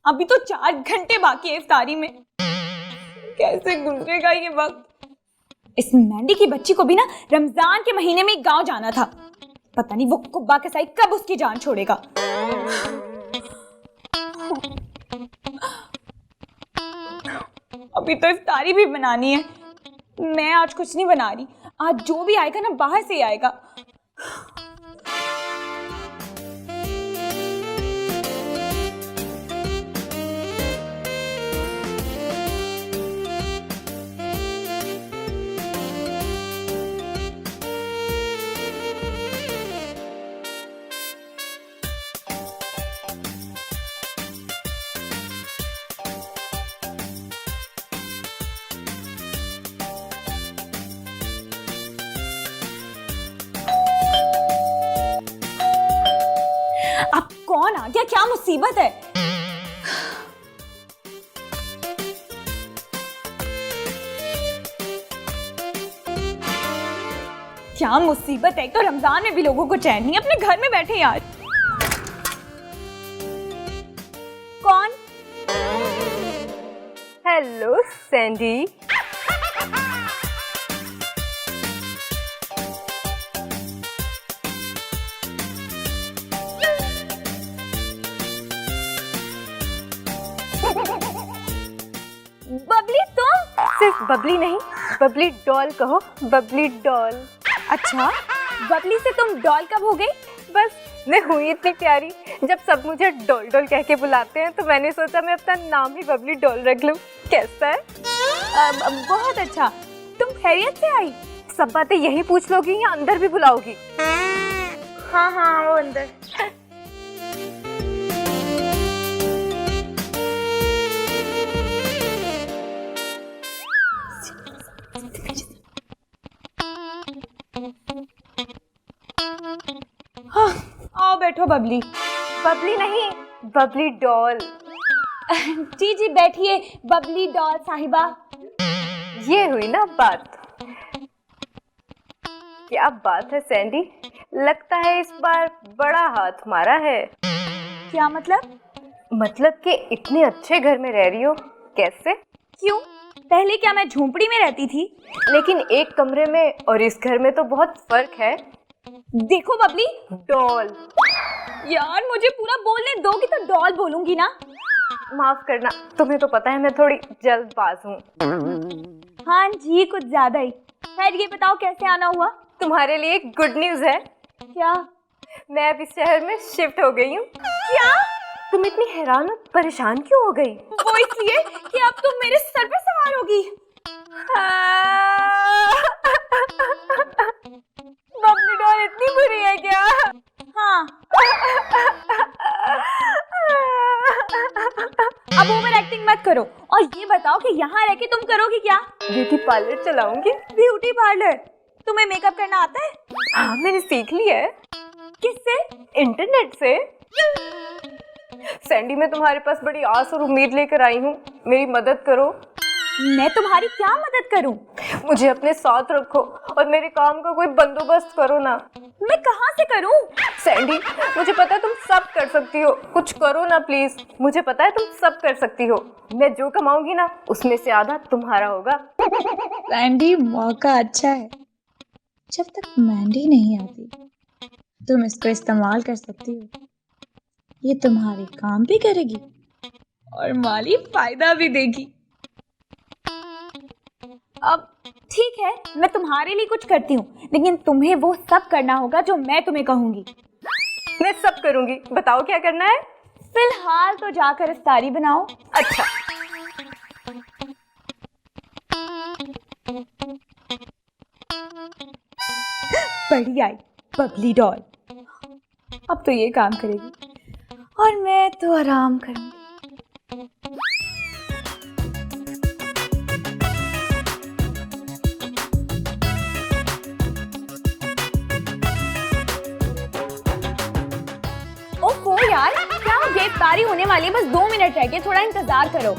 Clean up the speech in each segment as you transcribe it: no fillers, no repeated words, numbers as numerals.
अभी तो 4 घंटे बाकी है इफ्तारी में। कैसे गुजरेगा ये वक्त। इस मैंडी की बच्ची को भी ना रमजान के महीने में गांव जाना था। पता नहीं वो कुब्बा के साई कब उसकी जान छोड़ेगा। अभी तो इफ्तारी भी बनानी है। मैं आज कुछ नहीं बना रही। आज जो भी आएगा ना बाहर से ही आएगा। अब कौन आ गया? क्या मुसीबत है? क्या मुसीबत है? तो रमजान में भी लोगों को चैन नहीं, अपने घर में बैठे यार। कौन? Hello Sandy. बबली तुम? सिर्फ बबली नहीं, बबली डॉल कहो, बबली डॉल। अच्छा, बबली से तुम डॉल कब हो गई? बस मैं हुई इतनी प्यारी, जब सब मुझे डॉल डॉल कह के बुलाते हैं तो मैंने सोचा मैं अपना नाम ही बबली डॉल रख लूं। कैसा है? बहुत अच्छा। तुम खैरियत से आई? सब बातें यही पूछ लोगी या अंदर भी बुलाओगी? हाँ हाँ, वो अंदर। हाँ, आओ बैठो बबली। बबली नहीं, बबली डॉल। जी जी बैठिए बबली डॉल साहिबा। ये हुई ना बात। क्या बात है सैंडी, लगता है इस बार बड़ा हाथ मारा है। क्या मतलब? मतलब कि इतने अच्छे घर में रह रही हो, कैसे? क्यों? पहले क्या मैं झोंपड़ी में रहती थी? लेकिन एक कमरे में और इस घर में तो बहुत फर्क है। देखो बबली, डॉल। यार मुझे पूरा बोलने दोगी तो डॉल बोलूंगी ना। माफ करना, तुम्हें तो पता है मैं थोड़ी जल्दबाज हूँ। हाँ जी, कुछ ज्यादा ही। खैर ये बताओ कैसे आना हुआ? तुम्हारे लिए एक गुड न्यूज है। क्या? मैं अब इस शहर में शिफ्ट हो गई हूँ। क्या? तुम इतनी हैरान और परेशान क्यों हो गई? वो इसलिए कि अब तुम मेरे सर पे सवार होगी। बबली डॉल इतनी बुरी है क्या? हाँ। अब ओवर एक्टिंग मत करो और ये बताओ कि यहाँ रह के तुम करोगी क्या? ब्यूटी पार्लर चलाऊंगी। Beauty parlour? तुम्हें मेकअप करना आता है? हाँ, मैंने सीख लिया है। किससे? इंटरनेट से। सैंडी, मैं तुम्हारे पास बड़ी आस और उम्मीद लेकर आई हूँ, मेरी मदद करो। मैं तुम्हारी क्या मदद करूं? मुझे अपने साथ रखो और मेरे काम का कोई बंदोबस्त करो ना। मैं कहाँ से करूं? सैंडी, मुझे पता है तुम सब कर सकती हो, कुछ करो ना प्लीज। मुझे पता है तुम सब कर सकती हो। मैं जो कमाऊंगी ना उसमें से आधा तुम्हारा होगा। सैंडी, मौका अच्छा है। जब तक मैंडी नहीं आती तुम इसको इस्तेमाल कर सकती हो। ये तुम्हारे काम भी करेगी और माली फायदा भी देगी। अब ठीक है, मैं तुम्हारे लिए कुछ करती हूँ, लेकिन तुम्हें वो सब करना होगा जो मैं तुम्हें कहूंगी। मैं सब करूंगी, बताओ क्या करना है? फिलहाल तो जाकर इफ्तारी बनाओ। अच्छा। बढ़िया आई बबली डॉल। अब तो ये काम करेगी और मैं तो आराम करूंगी। ओहो यार, क्या हो गया? इफ्तारी होने वाली है, बस 2 मिनट रह गए, थोड़ा इंतजार करो।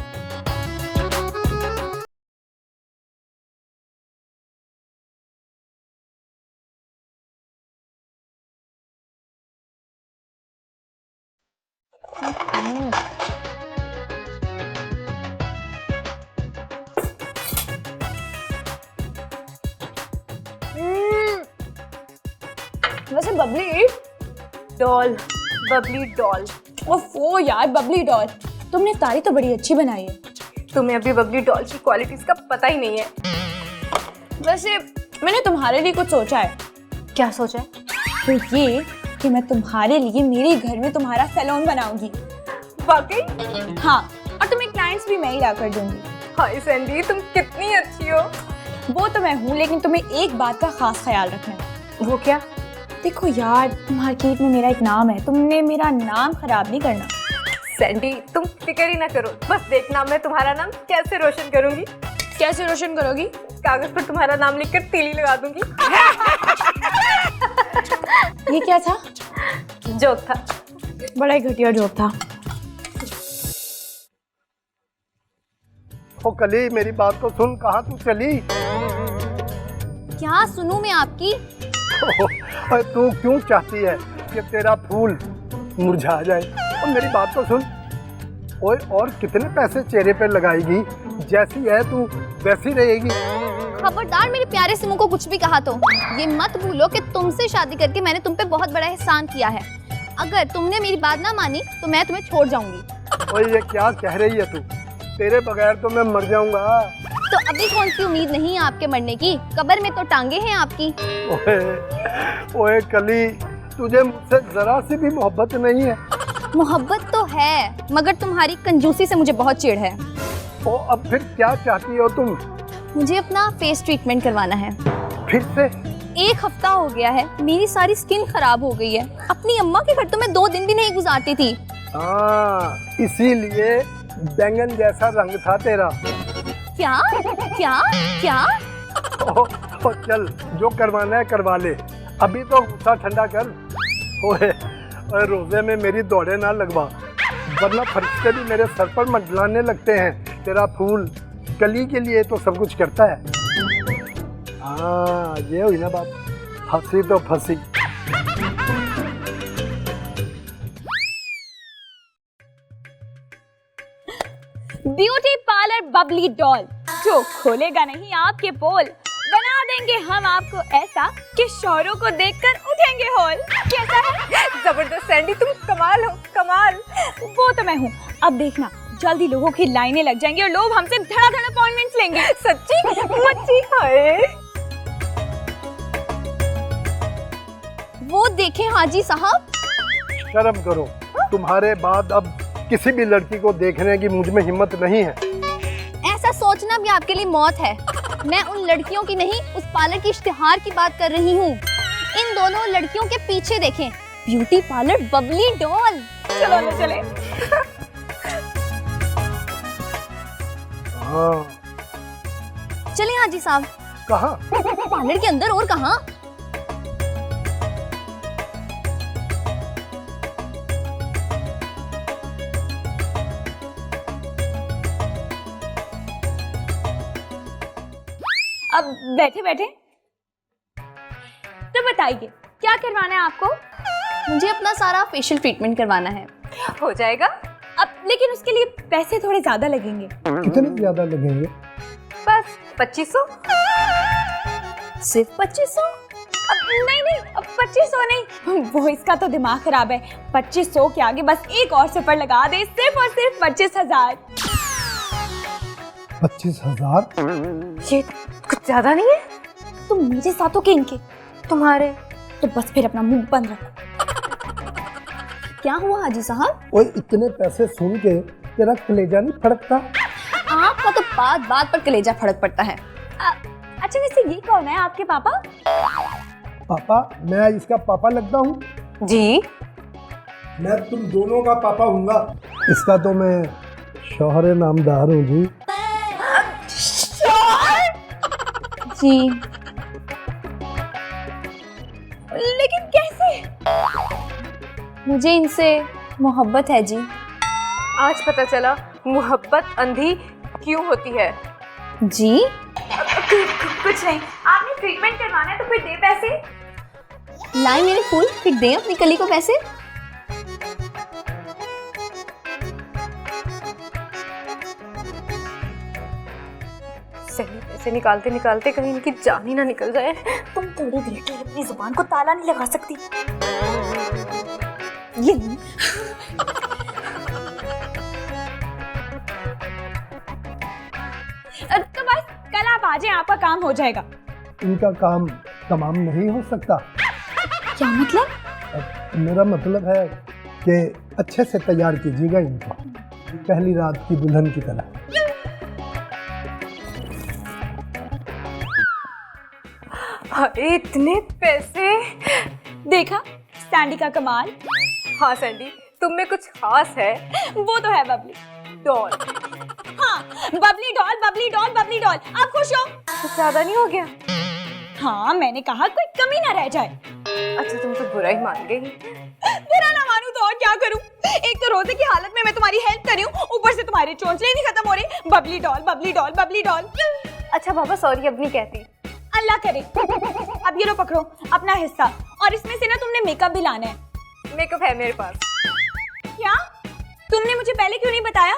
वैसे बबली डॉल, बबली डॉल। ओफो यार बबली डॉल, तुमने तारी तो बड़ी अच्छी बनाई है। तुम्हें अभी बबली डॉल की क्वालिटीज का पता ही नहीं है। वैसे मैंने तुम्हारे लिए कुछ सोचा है। क्या सोचा है? तो ये कि मैं तुम्हारे लिए मेरे घर में तुम्हारा सैलून बनाऊंगी। वाकई? हाँ, और तुम्हें क्लाइंट्स भी मैं ही ला कर दूंगी। हाय सैंडी, तुम कितनी अच्छी हो। वो तो मैं हूँ, लेकिन तुम्हें एक बात का खास ख्याल रखना है। वो क्या? देखो यार, मार्केट में मेरा एक नाम है, तुमने मेरा नाम खराब नहीं करना। सैंडी तुम फिक्र ही ना करो, बस देखना मैं तुम्हारा नाम कैसे रोशन करूंगी। कैसे रोशन करोगी? कागज पर तुम्हारा नाम लिखकर तीली लगा दूंगी। ये क्या था? जोक था। बड़ा ही घटिया जोक था। ओ कली, मेरी बात तो सुन, कहाँ तू चली? क्या सुनूं मैं आपकी? ओह, तू क्यों चाहती है कि तेरा फूल मुरझा जाए? और मेरी बात तो सुन। ओए, और कितने पैसे चेहरे पे लगाएगी? जैसी है तू वैसी रहेगी। खबरदार मेरे प्यारे सिमू को कुछ भी कहा तो ये मत भूलो कि तुमसे शादी करके मैंने तुम पे बहुत बड़ा एहसान किया है। अगर तुमने मेरी बात ना मानी तो मैं तुम्हें छोड़ जाऊंगी। ओए, ये क्या कह रही है तू? तेरे बगैर तो मैं मर जाऊंगा। तो अभी कौन सी उम्मीद नहीं है आपके मरने की? कब्र में तो टांगे हैं आपकी। ओए कली, तुझे मुझसे जरा सी भी मोहब्बत नहीं है? मोहब्बत तो है, मगर तुम्हारी कंजूसी से मुझे बहुत चिढ़ है। ओ, अब फिर क्या चाहती हो तुम? मुझे अपना फेस ट्रीटमेंट करवाना है। फिर से? 1 हफ्ता हो गया है, मेरी सारी स्किन खराब हो गई है। अपनी अम्मा के घर तो मैं 2 दिन भी नहीं गुजारती थी। हाँ, इसीलिए बैंगन जैसा रंग था तेरा। क्या क्या क्या? ओ, चल, जो करवाना है करवा ले। अभी तो गुस्सा ठंडा कर। ओए, रोजे में मेरी दौड़े ना लगवा, वरना फरिश्ते भी मेरे सर पर मंडलाने लगते हैं। तेरा फूल कली के लिए तो सब कुछ करता है। हाँ, ये हुई ना बात। हंसी तो फंसी। ब्यूटी पार्लर बबली डॉल, जो खोलेगा नहीं आपके पोल। बना देंगे हम आपको ऐसा कि शौरों को देखकर उठेंगे होल। कैसा है? जबरदस्त सैंडी, तुम कमाल हो, कमाल। वो तो मैं हूँ। अब देखना, जल्दी लोगों की लाइनें लग जाएंगी और लोग हमसे धड़ाधड़ अपॉइंटमेंट्स लेंगे। सच्ची? मच्छी खाए। वो देखें हाजी साहब। शर्म करो, तुम्हारे बाद अब किसी भी लड़की को देखने की मुझ में हिम्मत नहीं है। ऐसा सोचना भी आपके लिए मौत है। मैं उन लड़कियों की नहीं, उस पार्लर की इश्तिहार की बात कर रही हूँ। इन दोनों लड़कियों के पीछे देखें, ब्यूटी पार्लर बबली डॉल। चलो ना चले। हाँ, चलिए हाजी साहब। कहाँ? पार्लर के अंदर, और कहाँ? अब बैठे बैठे तो बताइए, क्या करवाना है आपको? मुझे अपना सारा फेशियल ट्रीटमेंट करवाना है। हो जाएगा। अब लेकिन उसके लिए पैसे थोड़े ज्यादा लगेंगे। कितने ज्यादा लगेंगे? बस 2500। सिर्फ 2500? अब नहीं, अब 2500 नहीं। वो इसका तो दिमाग खराब है। 2500 के आगे बस एक और सिफर लगा दे, सिर्फ और सिर्फ 25,000। 25,000? ये कुछ ज्यादा नहीं है? तुम मेरे साथ हो कि इनके? तुम्हारे। तो बस फिर अपना मुंह बंद रखो। क्या हुआ हाजी साहब? ओए, इतने पैसे सुन के तेरा कलेजा नहीं फड़कता? आपका तो बात बात पर कलेजा फड़क पड़ता है। अच्छा, वैसे ये कौन है आपके पापा? पापा? मैं इसका पापा लगता हूँ? जी। मैं तुम दोनों का पापा हूँगा। इसका तो मैं शौहरे नामदार हूँ जी। जी। लेकिन कैसे? मुझे इनसे मोहब्बत है जी। आज पता चला मोहब्बत अंधी क्यों होती है। जी? कुछ नहीं, आपने ट्रीटमेंट करवाना है तो फिर दे पैसे। लाए मेरे फूल, फिर दें अपनी कली को पैसे। सही, ऐसे निकालते निकालते कहीं इनकी जान ही ना निकल जाए। तुम थोड़ी देर के लिए अपनी जुबान को ताला नहीं लगा सकती? ये नहीं। तो बस कल आप आ जाएं, आपका काम हो जाएगा। इनका काम तमाम नहीं हो सकता। क्या मतलब? मेरा मतलब है कि अच्छे से तैयार कीजिएगा इनको, पहली रात की दुल्हन की तरह। अरे इतने पैसे! देखा सैंडी का कमाल। हाँ सैंडी, तुम में कुछ खास है। वो तो है बबली डॉल। हाँ, Babli doll, Babli doll, Babli doll. आप खुश हो? कुछ ज्यादा नहीं हो गया? हाँ, मैंने कहा कोई कमी ना रह जाए। अच्छा तुम तो बुरा ही मान गई। बुरा ना मानूं तो और क्या करूं? एक तो रोजे की हालत में मैं तुम्हारी हेल्प कर रही हूँ, ऊपर से तुम्हारे चोंचले नहीं खत्म हो रहे। Babli doll, Babli doll, Babli doll. अच्छा पापा सॉरी, अब नहीं कहती। अल्लाह करे। अब ये लो पकड़ो अपना हिस्सा, और इसमें से ना तुमने मेकअप भी लाना है। मेकअप है मेरे पास। क्या? तुमने मुझे पहले क्यों नहीं बताया?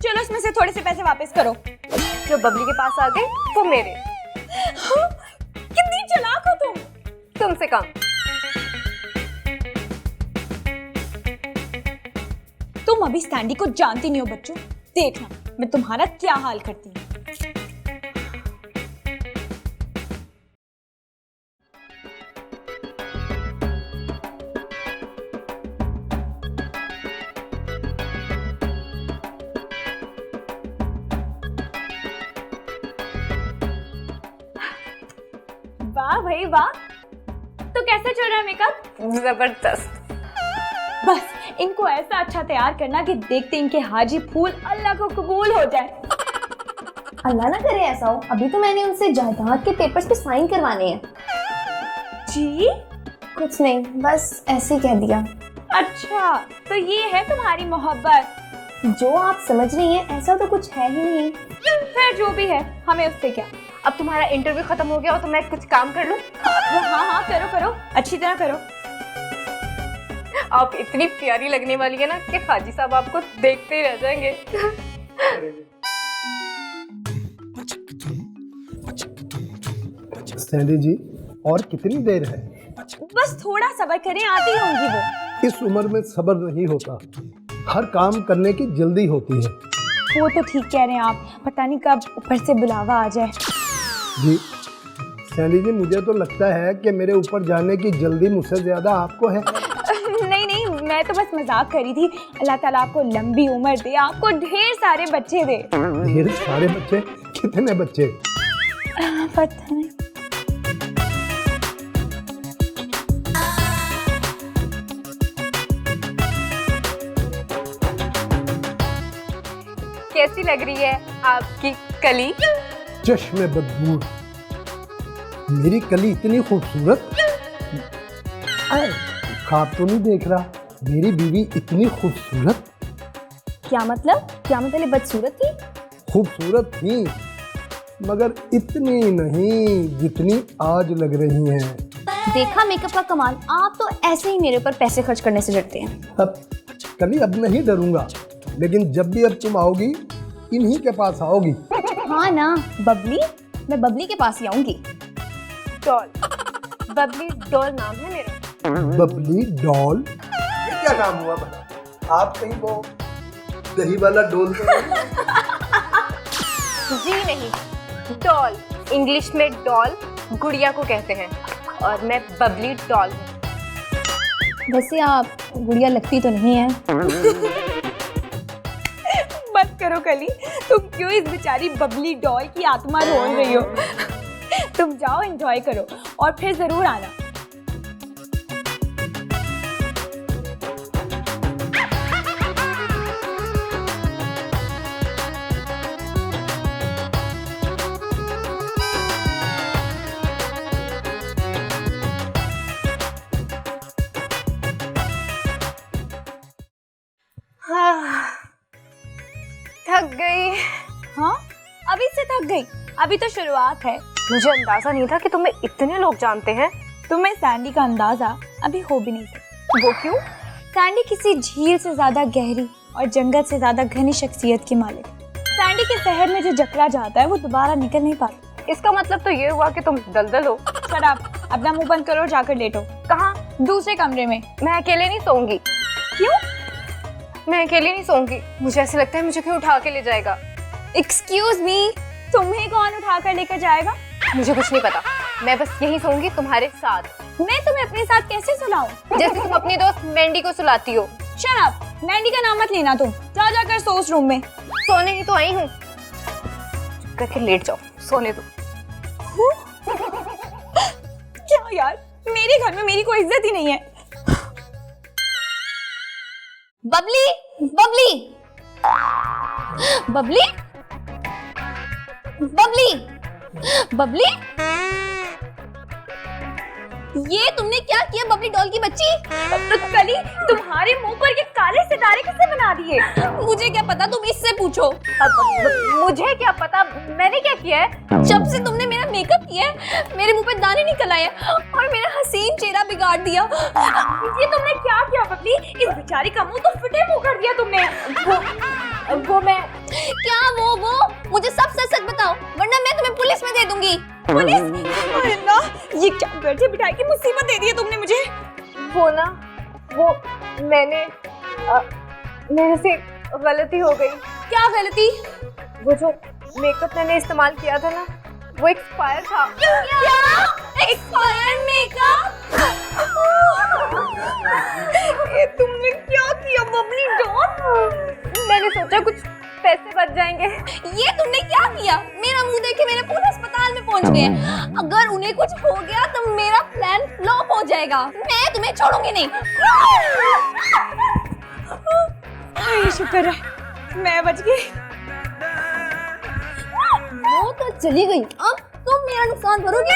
चलो इसमें से थोड़े से पैसे वापस करो। जो बबली के पास आ गए वो मेरे। कितनी चालाक हो तुम। तुमसे कम। तुम अभी सैंडी को जानती नहीं हो बच्चों। देखना मैं तुम्हारा क्या हाल करती हूँ। वाह भाई वाह। तो कैसा चल रहा है मेकअप? जबरदस्त। बस इनको ऐसा अच्छा तैयार करना कि देखते इनके हाजी फूल अल्लाह को कबूल हो जाए। अल्लाह ना करे ऐसा हो। अभी तो मैंने उनसे जायदाद के पेपर्स पे साइन करवाने हैं। जी? कुछ नहीं, बस ऐसे ही कह दिया। अच्छा तो ये है तुम्हारी मोहब्बत? जो आप समझ रही हैं ऐसा तो कुछ है ही नहीं। खैर जो भी है, हमें उससे क्या। अब तुम्हारा इंटरव्यू खत्म हो गया हो तो मैं कुछ काम कर लूं? हाँ करो करो, अच्छी तरह करो। आप इतनी प्यारी लगने वाली है ना कि हाजी साहब आपको देखते ही रह जाएंगे। सैंडी जी और कितनी देर है? बस थोड़ा सब्र करें, आती होंगी वो। इस उम्र में सब्र नहीं होता, हर काम करने की जल्दी होती है। वो तो ठीक कह रहे हैं आप, पता नहीं कब ऊपर से बुलावा आ जाए। जी सैंडी जी, मुझे तो लगता है कि मेरे ऊपर जाने की जल्दी मुझसे ज्यादा आपको है। नहीं, मैं तो बस मजाक करी थी। अल्लाह ताला आपको लंबी उम्र दे, आपको ढेर सारे बच्चे दे। ढेर सारे बच्चे? कितने बच्चे? पता नहीं। कैसी लग रही है आपकी कली? चश्मे बदबू, मेरी कली इतनी खूबसूरत? ख्वाब तो नहीं देख रहा, मेरी बीवी इतनी खूबसूरत। क्या मतलब? ये बदसूरत थी? खूबसूरत थी मगर इतनी नहीं जितनी आज लग रही हैं। देखा मेकअप का कमाल। आप तो ऐसे ही मेरे ऊपर पैसे खर्च करने से डरते हैं। अब कली अब नहीं डरूंगा, लेकिन जब भी अब तुम आओगी इन्हीं के पास आओगी। हाँ ना बबली, मैं बबली के पास ही आऊंगी। डॉल। बबली डॉल नाम है मेरा। बबली डॉल? ये क्या नाम हुआ भला? आप कहीं वो दही वाला डोल तो नहीं? जी नहीं, डॉल। इंग्लिश में डॉल गुड़िया को कहते हैं और मैं बबली डॉल हूँ। वैसे आप गुड़िया लगती तो नहीं है। बस करो कली, तुम क्यों इस बेचारी बबली डॉल की आत्मा रोल रही हो? तुम जाओ एंजॉय करो और फिर जरूर आना। थक गई। हाँ अभी से थक गई? अभी तो शुरुआत है। मुझे अंदाजा नहीं था कि तुम्हें इतने लोग जानते हैं। तुम्हें सैंडी का अंदाजा अभी हो भी नहीं सकता। वो क्यों? सैंडी किसी झील से ज्यादा गहरी और जंगल से ज्यादा घनी शख्सियत की मालिक। सैंडी के शहर में जो जकड़ा जाता है वो दोबारा निकल नहीं पाता। इसका मतलब तो ये हुआ कि तुम दलदल हो। शट अप, अपना मुंह बंद करो और जाकर लेटो। कहाँ? दूसरे कमरे में। मैं अकेले नहीं सोऊंगी। क्यों? मैं अकेले नहीं सोऊंगी, मुझे ऐसे लगता है मुझे कोई उठा के ले जाएगा। एक्सक्यूज मी, तुम्हें कौन उठा कर लेकर जाएगा? मुझे कुछ नहीं पता, मैं बस यही सोऊंगी तुम्हारे साथ। मैं तुम्हें अपने साथ कैसे सुलाऊं? जैसे तुम अपनी दोस्त मैंडी को सुलाती हो। शट अप, मैंडी का नाम मत लेना तुम। जा जाकर सो उस रूम में। सोने ही तो आई हूँ। चुप करके लेट जाओ, सोने दो। क्या यार, मेरे घर में मेरी कोई इज्जत ही नहीं है। बबली, बबली, बबली, बबली, बबली, ये तुमने क्या किया बबली डॉल की बच्ची? कली, तुम्हारे मुंह पर ये काले सितारे किसने बना दिए? मुझे क्या पता, तुम इससे पूछो। मुझे क्या पता मैंने क्या किया है? जब से तुमने मेरा मेकअप किया है, मेरे मुंह पे दाने निकल आए हैं और मेरा हसीन चेहरा बिगाड़ दिया। ये तुमने क्या किया बबली? इस बेचारी का मुंह तो फिटे मुंह कर दिया तुमने। वो मैं क्या वो मुझे सब सच सच बताओ, वरना मैं तुम्हें पुलिस में दे दूंगी। पुलिस? अरे अल्लाह, ये क्या बैठे बिठाई की मुसीबत दे दी है तुमने मुझे। वो ना, वो मैंने मेरे से गलती हो गई। क्या गलती? वो जो मेकअप मैंने इस्तेमाल किया था ना, वो एक्सपायर था। क्या? Expired makeup? ये तुमने क्या किया बबली डॉन? मैंने सोचा कुछ पैसे बच जाएंगे। ये तुमने क्या किया? मेरा मुंह देखे मेरे पूरे अस्पताल में पहुंच गए। अगर उन्हें कुछ हो गया तो मेरा प्लान फ्लॉप हो जाएगा। मैं तुम्हें छोड़ूंगी नहीं। ये शुक्र है मैं बच गई। वो तो चली गई, अब तुम मेरा नुकसान करोगे।